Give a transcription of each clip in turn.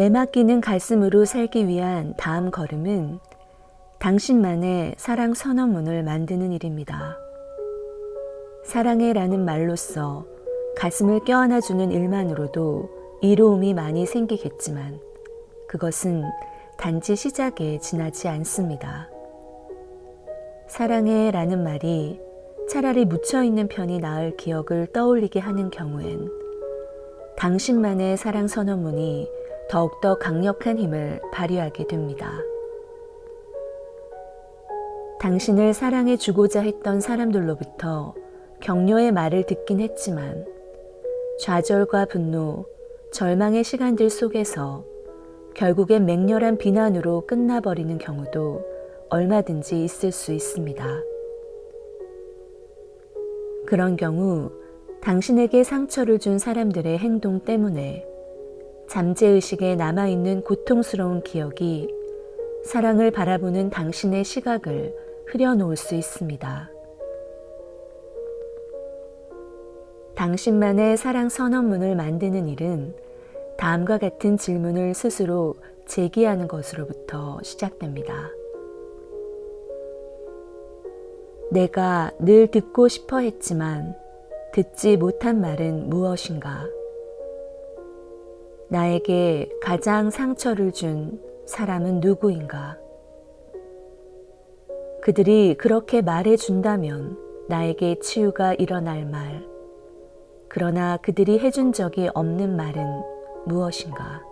내맡기는 가슴으로 살기 위한 다음 걸음은 당신만의 사랑 선언문을 만드는 일입니다. 사랑해라는 말로써 가슴을 껴안아주는 일만으로도 이로움이 많이 생기겠지만 그것은 단지 시작에 지나지 않습니다. 사랑해라는 말이 차라리 묻혀있는 편이 나을 기억을 떠올리게 하는 경우엔 당신만의 사랑 선언문이 더욱더 강력한 힘을 발휘하게 됩니다. 당신을 사랑해주고자 했던 사람들로부터 격려의 말을 듣긴 했지만 좌절과 분노, 절망의 시간들 속에서 결국엔 맹렬한 비난으로 끝나버리는 경우도 얼마든지 있을 수 있습니다. 그런 경우 당신에게 상처를 준 사람들의 행동 때문에 잠재의식에 남아있는 고통스러운 기억이 사랑을 바라보는 당신의 시각을 흐려놓을 수 있습니다. 당신만의 사랑 선언문을 만드는 일은 다음과 같은 질문을 스스로 제기하는 것으로부터 시작됩니다. 내가 늘 듣고 싶어 했지만 듣지 못한 말은 무엇인가? 나에게 가장 상처를 준 사람은 누구인가? 그들이 그렇게 말해준다면 나에게 치유가 일어날 말. 그러나 그들이 해준 적이 없는 말은 무엇인가?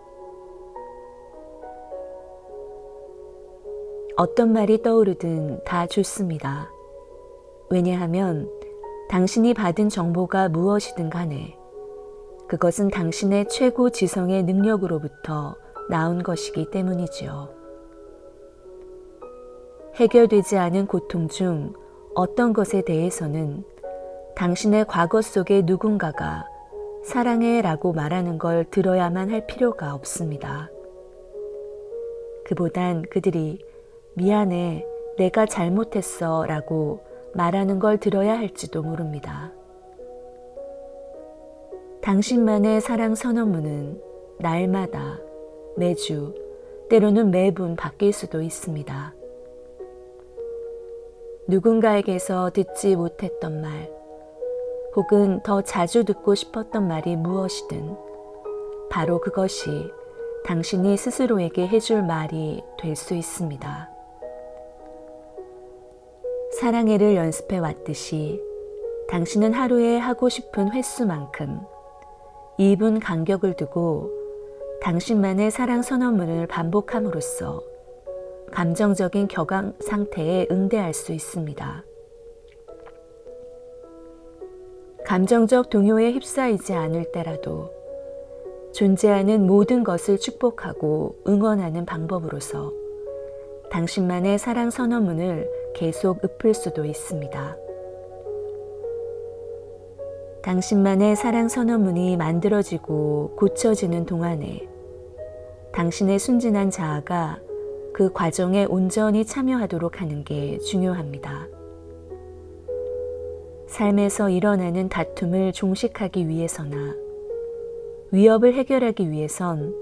어떤 말이 떠오르든 다 좋습니다. 왜냐하면 당신이 받은 정보가 무엇이든 간에 그것은 당신의 최고 지성의 능력으로부터 나온 것이기 때문이지요. 해결되지 않은 고통 중 어떤 것에 대해서는 당신의 과거 속의 누군가가 사랑해라고 말하는 걸 들어야만 할 필요가 없습니다. 그보단 그들이 미안해, 내가 잘못했어 라고 말하는 걸 들어야 할지도 모릅니다. 당신만의 사랑 선언문은 날마다, 매주, 때로는 매분 바뀔 수도 있습니다. 누군가에게서 듣지 못했던 말, 혹은 더 자주 듣고 싶었던 말이 무엇이든 바로 그것이 당신이 스스로에게 해줄 말이 될 수 있습니다. 사랑해를 연습해 왔듯이 당신은 하루에 하고 싶은 횟수만큼 2분 간격을 두고 당신만의 사랑 선언문을 반복함으로써 감정적인 격앙 상태에 응대할 수 있습니다. 감정적 동요에 휩싸이지 않을 때라도 존재하는 모든 것을 축복하고 응원하는 방법으로서 당신만의 사랑 선언문을 계속 읊을 수도 있습니다. 당신만의 사랑 선언문이 만들어지고 고쳐지는 동안에 당신의 순진한 자아가 그 과정에 온전히 참여하도록 하는 게 중요합니다. 삶에서 일어나는 다툼을 종식하기 위해서나 위협을 해결하기 위해선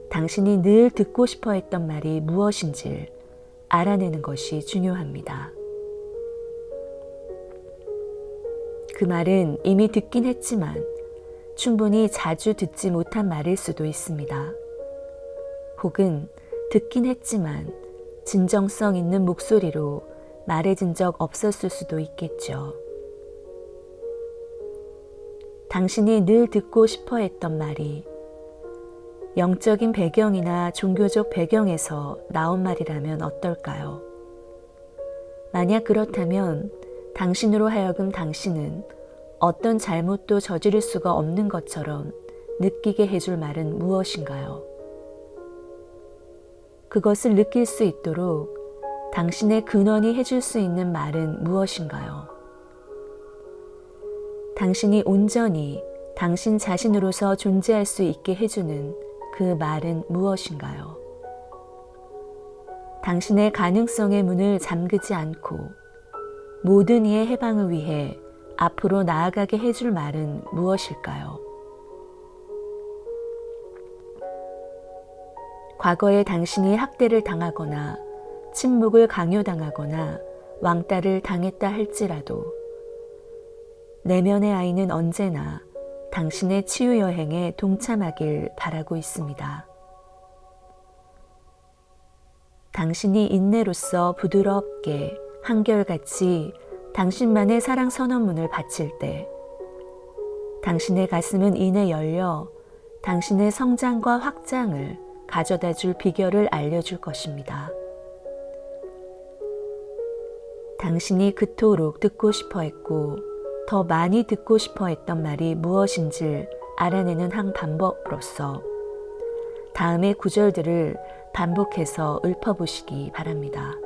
당신이 늘 듣고 싶어 했던 말이 무엇인지를 알아내는 것이 중요합니다. 그 말은 이미 듣긴 했지만 충분히 자주 듣지 못한 말일 수도 있습니다. 혹은 듣긴 했지만 진정성 있는 목소리로 말해진 적 없었을 수도 있겠죠. 당신이 늘 듣고 싶어 했던 말이 영적인 배경이나 종교적 배경에서 나온 말이라면 어떨까요? 만약 그렇다면 당신으로 하여금 당신은 어떤 잘못도 저지를 수가 없는 것처럼 느끼게 해줄 말은 무엇인가요? 그것을 느낄 수 있도록 당신의 근원이 해줄 수 있는 말은 무엇인가요? 당신이 온전히 당신 자신으로서 존재할 수 있게 해주는 그 말은 무엇인가요? 당신의 가능성의 문을 잠그지 않고 모든 이의 해방을 위해 앞으로 나아가게 해줄 말은 무엇일까요? 과거에 당신이 학대를 당하거나 침묵을 강요당하거나 왕따를 당했다 할지라도 내면의 아이는 언제나 당신의 치유 여행에 동참하길 바라고 있습니다. 당신이 인내로서 부드럽게 한결같이 당신만의 사랑 선언문을 바칠 때 당신의 가슴은 이내 열려 당신의 성장과 확장을 가져다 줄 비결을 알려줄 것입니다. 당신이 그토록 듣고 싶어 했고 더 많이 듣고 싶어 했던 말이 무엇인지 알아내는 한 방법으로서 다음의 구절들을 반복해서 읊어보시기 바랍니다.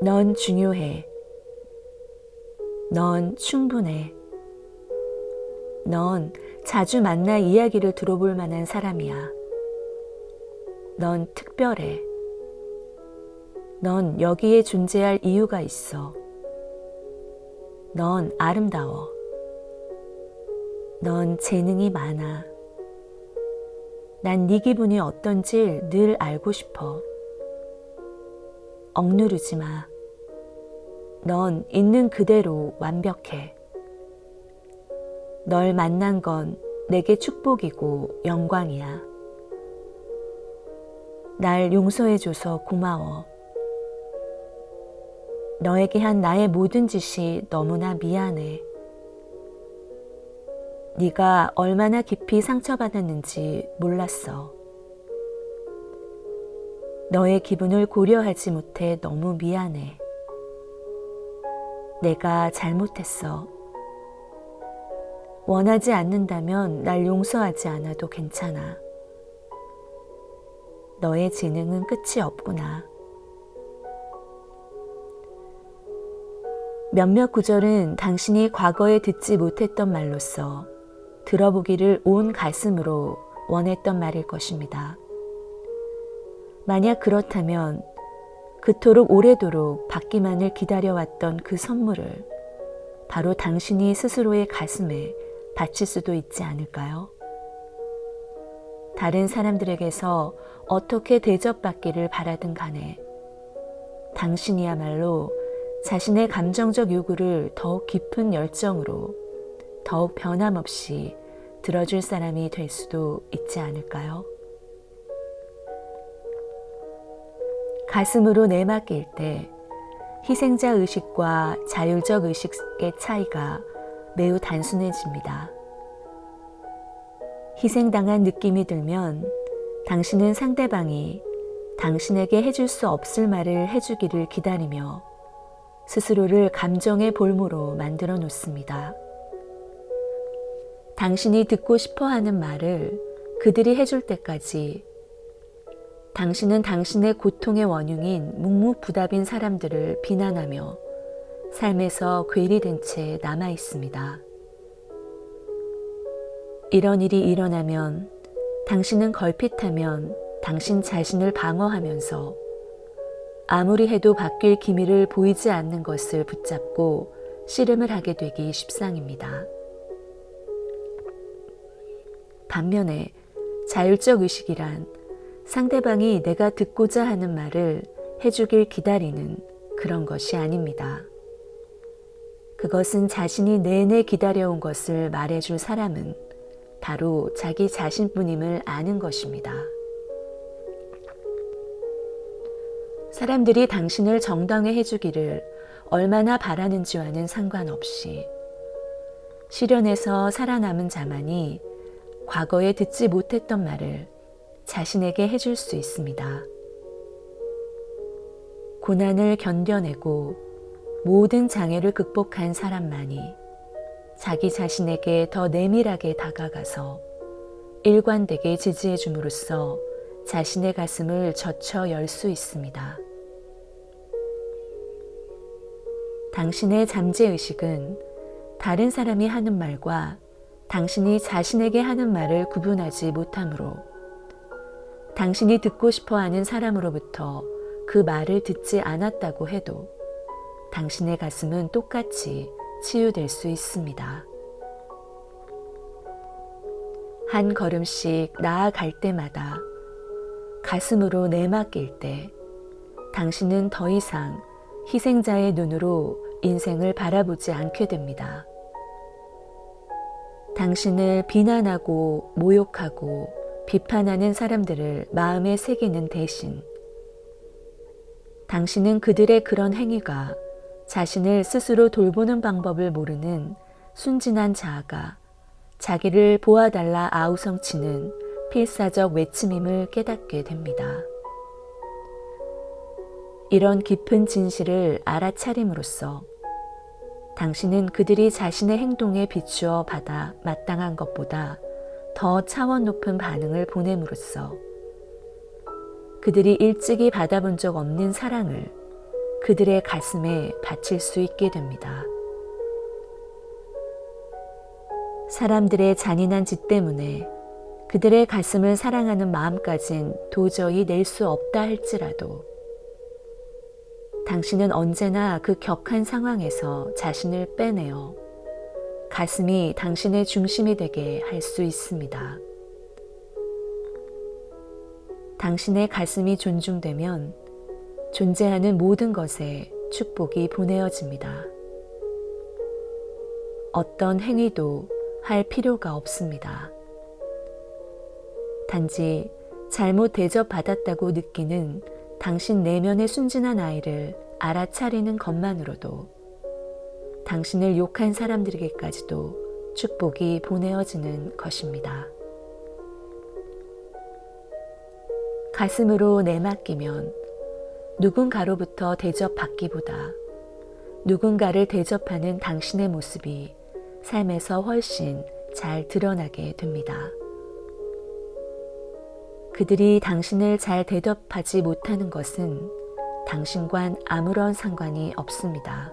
넌 중요해. 넌 충분해. 넌 자주 만나 이야기를 들어볼 만한 사람이야. 넌 특별해. 넌 여기에 존재할 이유가 있어. 넌 아름다워. 넌 재능이 많아. 난 네 기분이 어떤지 늘 알고 싶어. 억누르지 마. 넌 있는 그대로 완벽해. 널 만난 건 내게 축복이고 영광이야. 날 용서해줘서 고마워. 너에게 한 나의 모든 짓이 너무나 미안해. 네가 얼마나 깊이 상처받았는지 몰랐어. 너의 기분을 고려하지 못해 너무 미안해. 내가 잘못했어. 원하지 않는다면 날 용서하지 않아도 괜찮아. 너의 재능은 끝이 없구나. 몇몇 구절은 당신이 과거에 듣지 못했던 말로써 들어보기를 온 가슴으로 원했던 말일 것입니다. 만약 그렇다면 그토록 오래도록 받기만을 기다려왔던 그 선물을 바로 당신이 스스로의 가슴에 바칠 수도 있지 않을까요? 다른 사람들에게서 어떻게 대접받기를 바라든 간에 당신이야말로 자신의 감정적 요구를 더욱 깊은 열정으로 더욱 변함없이 들어줄 사람이 될 수도 있지 않을까요? 가슴으로 내맡길 때 희생자 의식과 자율적 의식의 차이가 매우 단순해집니다. 희생당한 느낌이 들면 당신은 상대방이 당신에게 해줄 수 없을 말을 해주기를 기다리며 스스로를 감정의 볼모로 만들어 놓습니다. 당신이 듣고 싶어 하는 말을 그들이 해줄 때까지 당신은 당신의 고통의 원흉인 묵묵부답인 사람들을 비난하며 삶에서 괴리된 채 남아 있습니다. 이런 일이 일어나면 당신은 걸핏하면 당신 자신을 방어하면서 아무리 해도 바뀔 기미를 보이지 않는 것을 붙잡고 씨름을 하게 되기 십상입니다. 반면에 자율적 의식이란 상대방이 내가 듣고자 하는 말을 해주길 기다리는 그런 것이 아닙니다. 그것은 자신이 내내 기다려온 것을 말해줄 사람은 바로 자기 자신뿐임을 아는 것입니다. 사람들이 당신을 정당해 해주기를 얼마나 바라는지와는 상관없이 시련에서 살아남은 자만이 과거에 듣지 못했던 말을 자신에게 해줄 수 있습니다. 고난을 견뎌내고 모든 장애를 극복한 사람만이 자기 자신에게 더 내밀하게 다가가서 일관되게 지지해 줌으로써 자신의 가슴을 젖혀 열 수 있습니다. 당신의 잠재의식은 다른 사람이 하는 말과 당신이 자신에게 하는 말을 구분하지 못하므로 당신이 듣고 싶어 하는 사람으로부터 그 말을 듣지 않았다고 해도 당신의 가슴은 똑같이 치유될 수 있습니다. 한 걸음씩 나아갈 때마다 가슴으로 내맡길 때 당신은 더 이상 희생자의 눈으로 인생을 바라보지 않게 됩니다. 당신을 비난하고 모욕하고 비판하는 사람들을 마음에 새기는 대신 당신은 그들의 그런 행위가 자신을 스스로 돌보는 방법을 모르는 순진한 자아가 자기를 보아달라 아우성치는 필사적 외침임을 깨닫게 됩니다. 이런 깊은 진실을 알아차림으로써 당신은 그들이 자신의 행동에 비추어 받아 마땅한 것보다 더 차원 높은 반응을 보냄으로써 그들이 일찍이 받아본 적 없는 사랑을 그들의 가슴에 바칠 수 있게 됩니다. 사람들의 잔인한 짓 때문에 그들의 가슴을 사랑하는 마음까진 도저히 낼 수 없다 할지라도 당신은 언제나 그 격한 상황에서 자신을 빼내어 가슴이 당신의 중심이 되게 할 수 있습니다. 당신의 가슴이 존중되면 존재하는 모든 것에 축복이 보내어집니다. 어떤 행위도 할 필요가 없습니다. 단지 잘못 대접받았다고 느끼는 당신 내면의 순진한 아이를 알아차리는 것만으로도 당신을 욕한 사람들에게까지도 축복이 보내어지는 것입니다. 가슴으로 내맡기면 누군가로부터 대접받기보다 누군가를 대접하는 당신의 모습이 삶에서 훨씬 잘 드러나게 됩니다. 그들이 당신을 잘 대접하지 못하는 것은 당신과는 아무런 상관이 없습니다.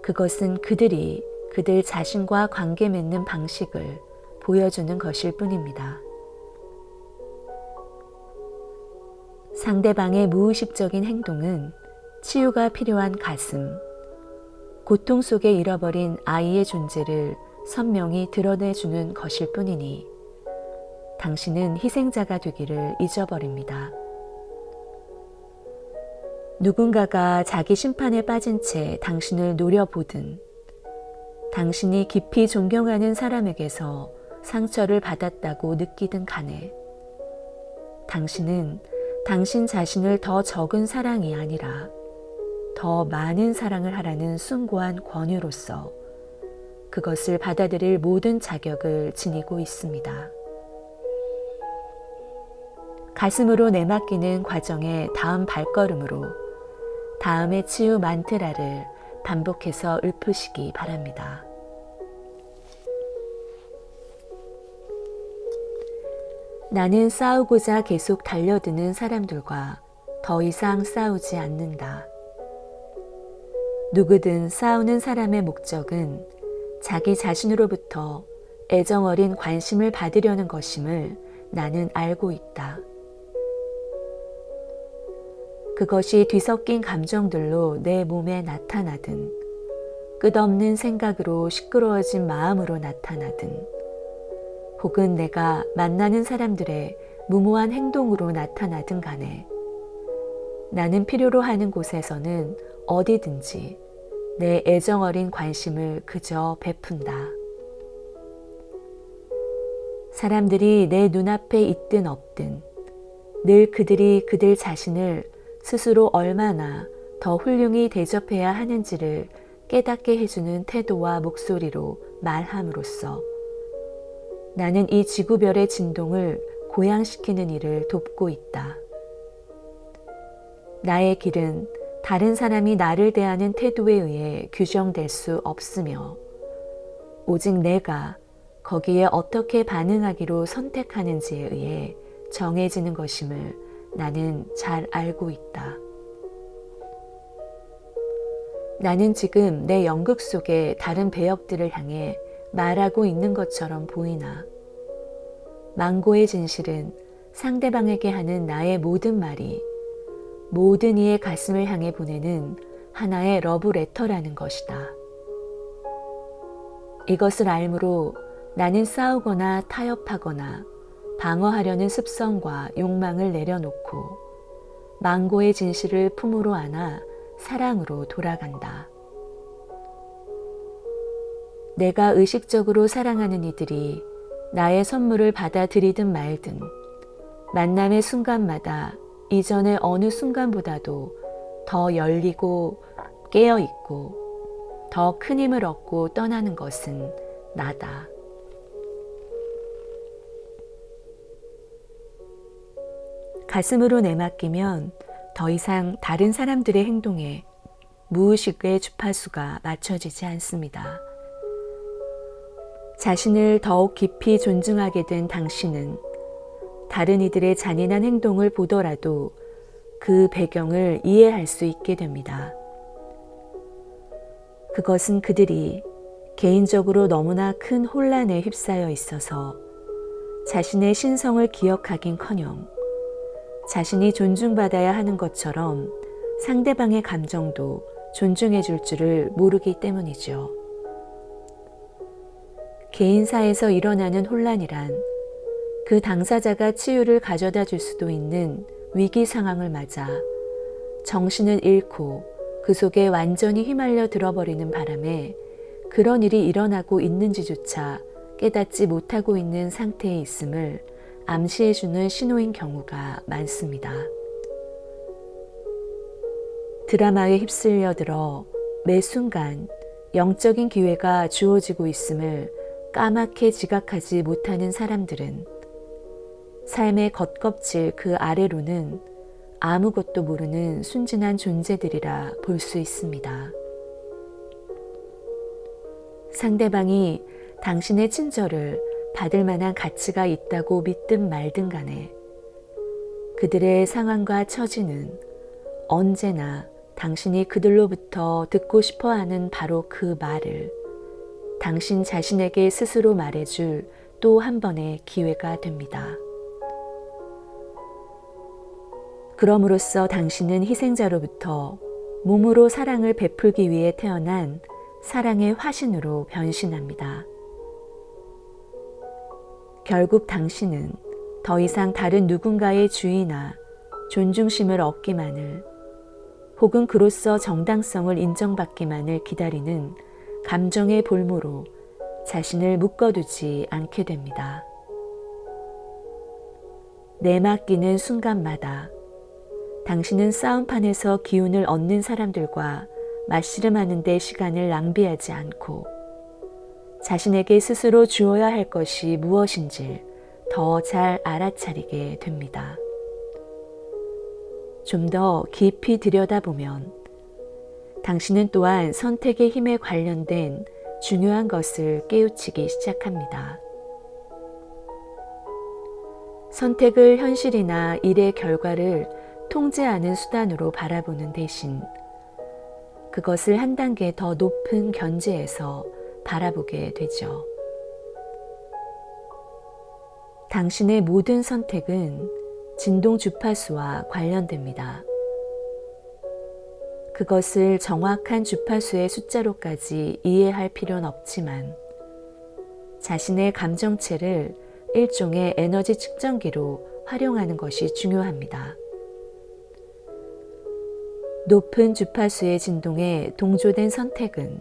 그것은 그들이 그들 자신과 관계 맺는 방식을 보여주는 것일 뿐입니다. 상대방의 무의식적인 행동은 치유가 필요한 가슴, 고통 속에 잃어버린 아이의 존재를 선명히 드러내주는 것일 뿐이니 당신은 희생자가 되기를 잊어버립니다. 누군가가 자기 심판에 빠진 채 당신을 노려보든 당신이 깊이 존경하는 사람에게서 상처를 받았다고 느끼든 간에 당신은 당신 자신을 더 적은 사랑이 아니라 더 많은 사랑을 하라는 숭고한 권유로서 그것을 받아들일 모든 자격을 지니고 있습니다. 가슴으로 내맡기는 과정의 다음 발걸음으로 다음의 치유 만트라를 반복해서 읊으시기 바랍니다. 나는 싸우고자 계속 달려드는 사람들과 더 이상 싸우지 않는다. 누구든 싸우는 사람의 목적은 자기 자신으로부터 애정어린 관심을 받으려는 것임을 나는 알고 있다. 그것이 뒤섞인 감정들로 내 몸에 나타나든 끝없는 생각으로 시끄러워진 마음으로 나타나든 혹은 내가 만나는 사람들의 무모한 행동으로 나타나든 간에 나는 필요로 하는 곳에서는 어디든지 내 애정어린 관심을 그저 베푼다. 사람들이 내 눈앞에 있든 없든 늘 그들이 그들 자신을 스스로 얼마나 더 훌륭히 대접해야 하는지를 깨닫게 해주는 태도와 목소리로 말함으로써 나는 이 지구별의 진동을 고양시키는 일을 돕고 있다. 나의 길은 다른 사람이 나를 대하는 태도에 의해 규정될 수 없으며 오직 내가 거기에 어떻게 반응하기로 선택하는지에 의해 정해지는 것임을 나는 잘 알고 있다. 나는 지금 내 연극 속의 다른 배역들을 향해 말하고 있는 것처럼 보이나 망고의 진실은 상대방에게 하는 나의 모든 말이 모든 이의 가슴을 향해 보내는 하나의 러브레터라는 것이다. 이것을 알므로 나는 싸우거나 타협하거나 방어하려는 습성과 욕망을 내려놓고 망고의 진실을 품으로 안아 사랑으로 돌아간다. 내가 의식적으로 사랑하는 이들이 나의 선물을 받아들이든 말든 만남의 순간마다 이전의 어느 순간보다도 더 열리고 깨어있고 더 큰 힘을 얻고 떠나는 것은 나다. 가슴으로 내맡기면 더 이상 다른 사람들의 행동에 무의식의 주파수가 맞춰지지 않습니다. 자신을 더욱 깊이 존중하게 된 당신은 다른 이들의 잔인한 행동을 보더라도 그 배경을 이해할 수 있게 됩니다. 그것은 그들이 개인적으로 너무나 큰 혼란에 휩싸여 있어서 자신의 신성을 기억하긴커녕 자신이 존중받아야 하는 것처럼 상대방의 감정도 존중해 줄 줄을 모르기 때문이죠. 개인사에서 일어나는 혼란이란 그 당사자가 치유를 가져다 줄 수도 있는 위기 상황을 맞아 정신을 잃고 그 속에 완전히 휘말려 들어버리는 바람에 그런 일이 일어나고 있는지조차 깨닫지 못하고 있는 상태에 있음을 암시해주는 신호인 경우가 많습니다. 드라마에 휩쓸려 들어 매 순간 영적인 기회가 주어지고 있음을 까맣게 지각하지 못하는 사람들은 삶의 겉껍질 그 아래로는 아무것도 모르는 순진한 존재들이라 볼 수 있습니다. 상대방이 당신의 친절을 받을 만한 가치가 있다고 믿든 말든 간에 그들의 상황과 처지는 언제나 당신이 그들로부터 듣고 싶어 하는 바로 그 말을 당신 자신에게 스스로 말해줄 또 한 번의 기회가 됩니다. 그럼으로써 당신은 희생자로부터 몸으로 사랑을 베풀기 위해 태어난 사랑의 화신으로 변신합니다. 결국 당신은 더 이상 다른 누군가의 주의나 존중심을 얻기만을 혹은 그로써 정당성을 인정받기만을 기다리는 감정의 볼모로 자신을 묶어두지 않게 됩니다. 내맡기는 순간마다 당신은 싸움판에서 기운을 얻는 사람들과 맞씨름하는 데 시간을 낭비하지 않고 자신에게 스스로 주어야 할 것이 무엇인지 더 잘 알아차리게 됩니다. 좀 더 깊이 들여다보면 당신은 또한 선택의 힘에 관련된 중요한 것을 깨우치기 시작합니다. 선택을 현실이나 일의 결과를 통제하는 수단으로 바라보는 대신 그것을 한 단계 더 높은 견지에서 바라보게 되죠. 당신의 모든 선택은 진동 주파수와 관련됩니다. 그것을 정확한 주파수의 숫자로까지 이해할 필요는 없지만 자신의 감정체를 일종의 에너지 측정기로 활용하는 것이 중요합니다. 높은 주파수의 진동에 동조된 선택은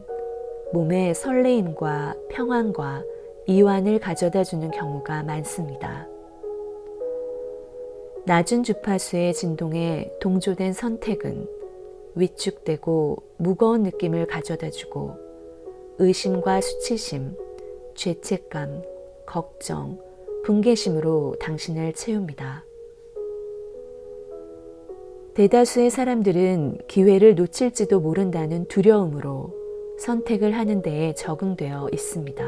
몸에 설레임과 평안과 이완을 가져다주는 경우가 많습니다. 낮은 주파수의 진동에 동조된 선택은 위축되고 무거운 느낌을 가져다주고 의심과 수치심, 죄책감, 걱정, 분개심으로 당신을 채웁니다. 대다수의 사람들은 기회를 놓칠지도 모른다는 두려움으로 선택을 하는 데에 적응되어 있습니다.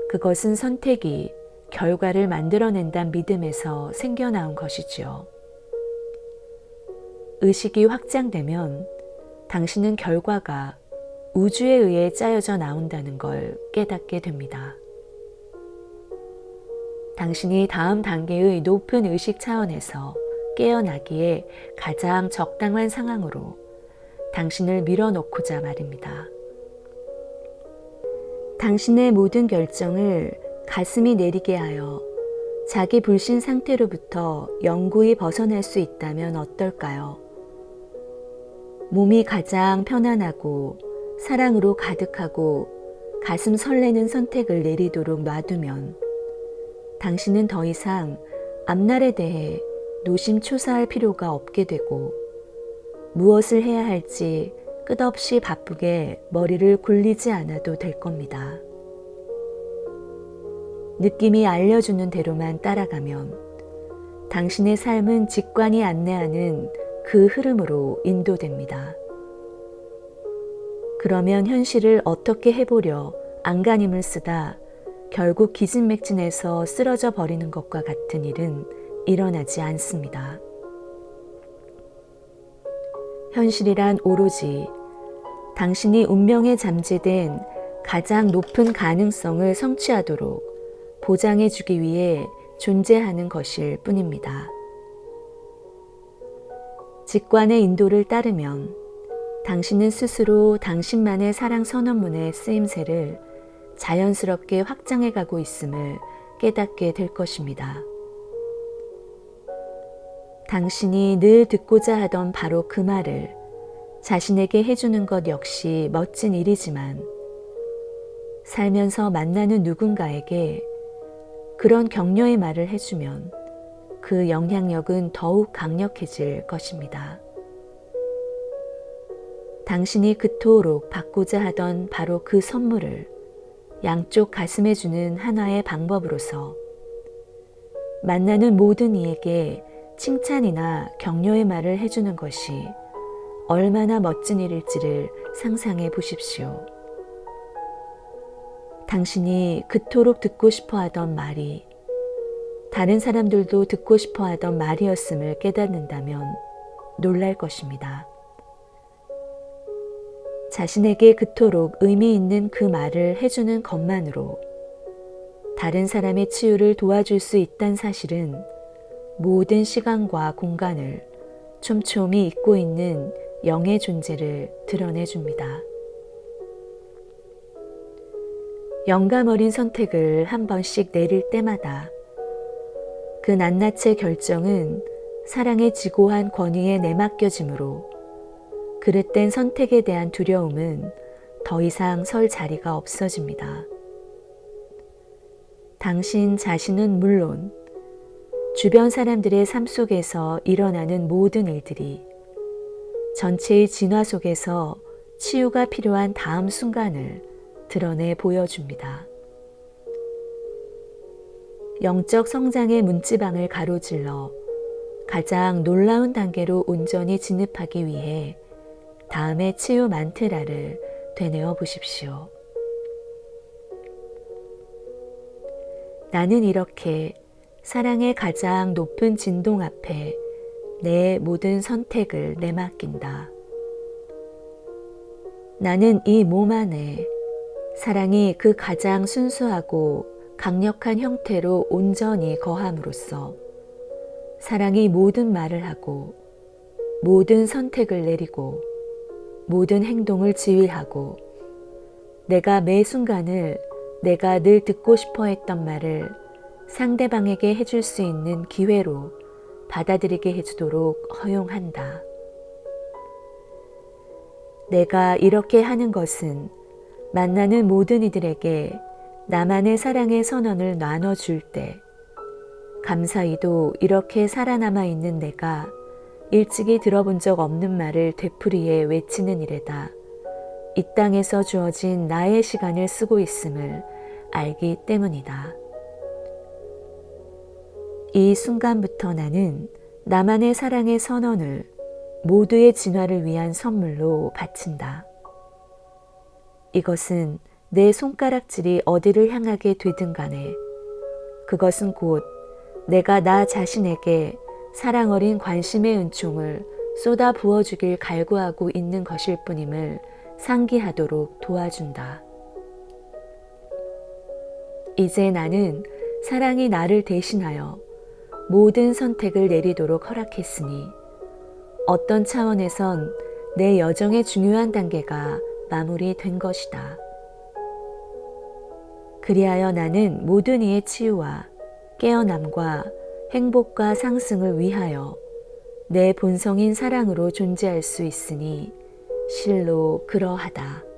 그것은 선택이 결과를 만들어낸다는 믿음에서 생겨나온 것이지요. 의식이 확장되면 당신은 결과가 우주에 의해 짜여져 나온다는 걸 깨닫게 됩니다. 당신이 다음 단계의 높은 의식 차원에서 깨어나기에 가장 적당한 상황으로 당신을 밀어놓고자 말입니다. 당신의 모든 결정을 가슴이 내리게 하여 자기 불신 상태로부터 영구히 벗어날 수 있다면 어떨까요? 몸이 가장 편안하고 사랑으로 가득하고 가슴 설레는 선택을 내리도록 놔두면 당신은 더 이상 앞날에 대해 노심초사할 필요가 없게 되고 무엇을 해야 할지 끝없이 바쁘게 머리를 굴리지 않아도 될 겁니다. 느낌이 알려주는 대로만 따라가면 당신의 삶은 직관이 안내하는 그 흐름으로 인도됩니다. 그러면 현실을 어떻게 해보려 안간힘을 쓰다 결국 기진맥진해서 쓰러져 버리는 것과 같은 일은 일어나지 않습니다. 현실이란 오로지 당신이 운명에 잠재된 가장 높은 가능성을 성취하도록 보장해 주기 위해 존재하는 것일 뿐입니다. 직관의 인도를 따르면 당신은 스스로 당신만의 사랑 선언문의 쓰임새를 자연스럽게 확장해 가고 있음을 깨닫게 될 것입니다. 당신이 늘 듣고자 하던 바로 그 말을 자신에게 해주는 것 역시 멋진 일이지만 살면서 만나는 누군가에게 그런 격려의 말을 해주면 그 영향력은 더욱 강력해질 것입니다. 당신이 그토록 받고자 하던 바로 그 선물을 양쪽 가슴에 주는 하나의 방법으로서 만나는 모든 이에게 칭찬이나 격려의 말을 해주는 것이 얼마나 멋진 일일지를 상상해 보십시오. 당신이 그토록 듣고 싶어 하던 말이 다른 사람들도 듣고 싶어 하던 말이었음을 깨닫는다면 놀랄 것입니다. 자신에게 그토록 의미 있는 그 말을 해주는 것만으로 다른 사람의 치유를 도와줄 수 있다는 사실은 모든 시간과 공간을 촘촘히 잇고 있는 영의 존재를 드러내줍니다. 영감 어린 선택을 한 번씩 내릴 때마다 그 낱낱의 결정은 사랑의 지고한 권위에 내맡겨지므로 그릇된 선택에 대한 두려움은 더 이상 설 자리가 없어집니다. 당신 자신은 물론 주변 사람들의 삶 속에서 일어나는 모든 일들이 전체의 진화 속에서 치유가 필요한 다음 순간을 드러내 보여줍니다. 영적 성장의 문지방을 가로질러 가장 놀라운 단계로 온전히 진입하기 위해 다음의 치유 만트라를 되뇌어 보십시오. 나는 이렇게 사랑의 가장 높은 진동 앞에 내 모든 선택을 내맡긴다. 나는 이 몸 안에 사랑이 그 가장 순수하고 강력한 형태로 온전히 거함으로써 사랑이 모든 말을 하고 모든 선택을 내리고 모든 행동을 지휘하고 내가 매 순간을 내가 늘 듣고 싶어 했던 말을 상대방에게 해줄 수 있는 기회로 받아들이게 해주도록 허용한다. 내가 이렇게 하는 것은 만나는 모든 이들에게 나만의 사랑의 선언을 나눠줄 때 감사히도 이렇게 살아남아 있는 내가 일찍이 들어본 적 없는 말을 되풀이해 외치는 일에다 이 땅에서 주어진 나의 시간을 쓰고 있음을 알기 때문이다. 이 순간부터 나는 나만의 사랑의 선언을 모두의 진화를 위한 선물로 바친다. 이것은 내 손가락질이 어디를 향하게 되든 간에 그것은 곧 내가 나 자신에게 사랑 어린 관심의 은총을 쏟아 부어주길 갈구하고 있는 것일 뿐임을 상기하도록 도와준다. 이제 나는 사랑이 나를 대신하여 모든 선택을 내리도록 허락했으니 어떤 차원에선 내 여정의 중요한 단계가 마무리된 것이다. 그리하여 나는 모든 이의 치유와 깨어남과 행복과 상승을 위하여 내 본성인 사랑으로 존재할 수 있으니 실로 그러하다.